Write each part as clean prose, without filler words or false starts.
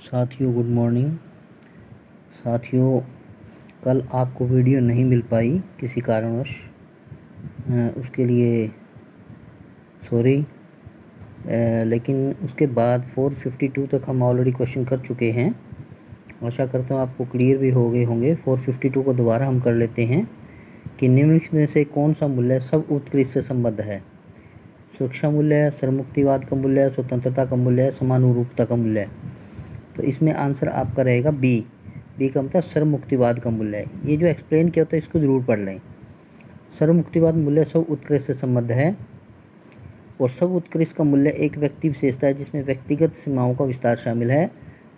साथियों good morning. साथियों, कल आपको वीडियो नहीं मिल पाई किसी कारणवश, उसके लिए सॉरी। लेकिन उसके बाद 452 तक हम ऑलरेडी क्वेश्चन कर चुके हैं। आशा करता हूँ आपको क्लियर भी हो गए होंगे। 452 को दोबारा हम कर लेते हैं कि निम्नलिखित में से कौन सा मूल्य सब उत्कृष्ट से संबद्ध है। सुरक्षा मूल्य, सर्वमुक्तिवाद का मूल्य, स्वतंत्रता का मूल्य, समानुरूपता का मूल्य। तो इसमें आंसर आपका रहेगा बी का मतलब सर्वमुक्तिवाद का मूल्य है। ये जो एक्सप्लेन किया होता है इसको ज़रूर पढ़ लें। सर्वमुक्तिवाद मूल्य सब उत्कृष्ट से संबद्ध है और सब उत्कृष्ट का मूल्य एक व्यक्ति विशेषता है जिसमें व्यक्तिगत सीमाओं का विस्तार शामिल है,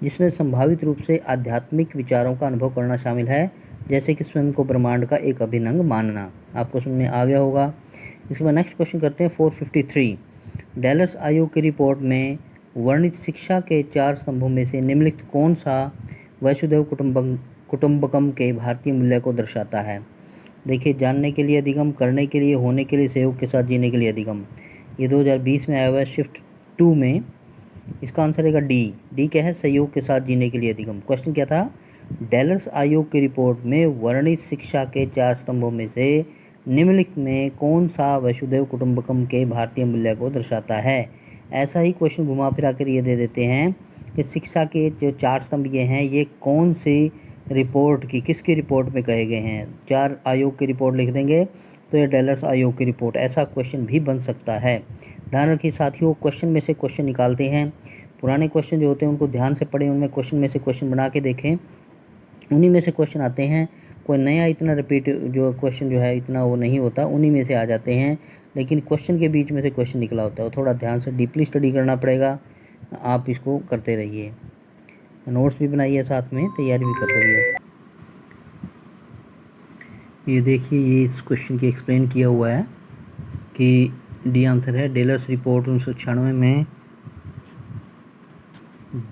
जिसमें संभावित रूप से आध्यात्मिक विचारों का अनुभव करना शामिल है, जैसे कि स्वयं को ब्रह्मांड का एक अभिन्न मानना। आपको समझ में आ गया होगा। इसके बाद नेक्स्ट क्वेश्चन करते हैं 453। डेलर्स आयोग की रिपोर्ट में वर्णित शिक्षा के 4 स्तंभों में से निम्नलिखित कौन सा वसुधैव कुटुंबकम के भारतीय मूल्य को दर्शाता है। देखिए, जानने के लिए अधिगम, करने के लिए, होने के लिए, सहयोग के साथ जीने के लिए अधिगम। ये 2020 में आया हुआ है शिफ्ट 2 में। इसका आंसर रहेगा डी क्या है, सहयोग के साथ जीने के लिए अधिगम। क्वेश्चन क्या था, डेलर्स आयोग की रिपोर्ट में वर्णित शिक्षा के 4 स्तंभों में से निम्नलिखित में कौन सा वसुधैव कुटुंबकम के भारतीय मूल्य को दर्शाता है। ऐसा ही क्वेश्चन घुमा फिरा कर ये दे देते हैं कि शिक्षा के जो 4 स्तंभ ये हैं ये कौन सी रिपोर्ट की, किसकी रिपोर्ट में कहे गए हैं। 4 आयोग की रिपोर्ट लिख देंगे तो ये डेलर्स आयोग की रिपोर्ट, ऐसा क्वेश्चन भी बन सकता है। ध्यान रखिए साथियों, क्वेश्चन में से क्वेश्चन निकालते हैं। पुराने क्वेश्चन जो होते हैं उनको ध्यान से पढ़ें, उनमें क्वेश्चन में से क्वेश्चन बना के देखें, उन्हीं में से क्वेश्चन आते हैं। कोई नया इतना रिपीट जो क्वेश्चन जो है इतना वो नहीं होता, उन्हीं में से आ जाते हैं। लेकिन क्वेश्चन के बीच में से क्वेश्चन निकला होता है, वो थोड़ा ध्यान से डीपली स्टडी करना पड़ेगा। आप इसको करते रहिए, नोट्स भी बनाइए, साथ में तैयारी भी करते रहिए। ये देखिए, ये इस क्वेश्चन की एक्सप्लेन किया हुआ है कि डी आंसर है। डेलर्स रिपोर्ट 1996 में,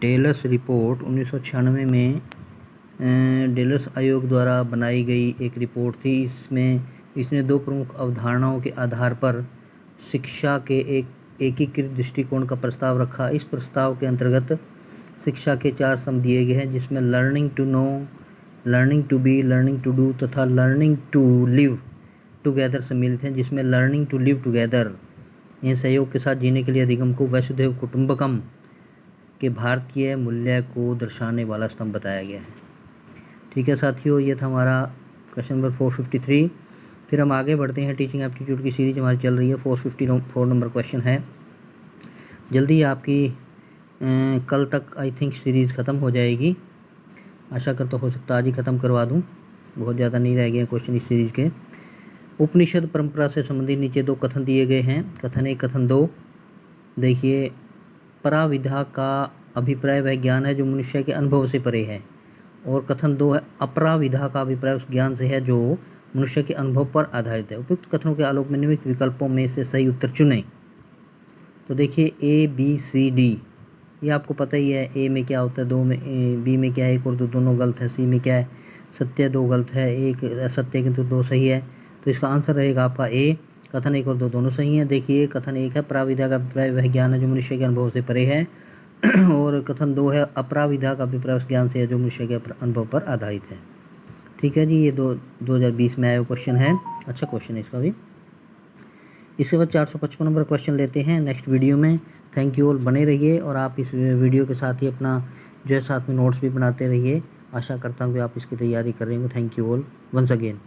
डेलर्स रिपोर्ट 1996 में डेलर्स आयोग द्वारा बनाई गई एक रिपोर्ट थी। इसने 2 प्रमुख अवधारणाओं के आधार पर शिक्षा के एक एकीकृत दृष्टिकोण का प्रस्ताव रखा। इस प्रस्ताव के अंतर्गत शिक्षा के 4 स्तंभ दिए गए हैं, जिसमें learning to know, learning to be, learning to do तथा लर्निंग टू लिव टुगेदर सम्मिलित हैं। जिसमें लर्निंग टू लिव टुगेदर, यह सहयोग के साथ जीने के लिए अधिगम को वसुधैव कुटुंबकम के भारतीय मूल्य को दर्शाने वाला स्तंभ बताया गया है। ठीक है साथियों, ये था हमारा क्वेश्चन नंबर 453। फिर हम आगे बढ़ते हैं। टीचिंग एप्टीट्यूड की सीरीज हमारी चल रही है। 454 नंबर क्वेश्चन है। जल्दी आपकी कल तक आई थिंक सीरीज़ ख़त्म हो जाएगी। आशा करता हो सकता आज ही ख़त्म करवा दूं, बहुत ज़्यादा नहीं रह गए क्वेश्चन इस सीरीज़ के। उपनिषद परंपरा से संबंधित नीचे 2 कथन दिए गए हैं। कथन 1, कथन 2। देखिए, पराविधा का अभिप्राय वह ज्ञान है जो मनुष्य के अनुभव से परे है, और कथन 2 है अपराविधा का अभिप्राय उस ज्ञान से है जो मनुष्य के अनुभव पर आधारित है। उपयुक्त कथनों के आलोक में निम्नलिखित विकल्पों में से सही उत्तर चुनें। तो देखिए, ए बी सी डी, ये आपको पता ही है। ए में क्या होता है, 2 में, बी में क्या है, 1 और 2 दोनों गलत है। सी में क्या है, सत्य 2 गलत है, 1 असत्य किंतु 2 सही है। तो इसका आंसर रहेगा आपका ए। कथन 1 और 2 दोनों सही हैं। देखिए, कथन 1 है पराविधा का अभिप्राय वह ज्ञान है जो मनुष्य के अनुभव से परे है, और कथन 2 है अपराविधा का अभिप्राय उस ज्ञान से है जो मनुष्य के अनुभव पर आधारित है। ठीक है जी, ये 2020 में आया हुआ क्वेश्चन है। अच्छा क्वेश्चन है इसका भी। इसके बाद 455 नंबर क्वेश्चन लेते हैं नेक्स्ट वीडियो में। थैंक यू ऑल, बने रहिए और आप इस वीडियो के साथ ही अपना जो है साथ में नोट्स भी बनाते रहिए। आशा करता हूँ कि आप इसकी तैयारी कर रहे होंगे। Thank you all once again.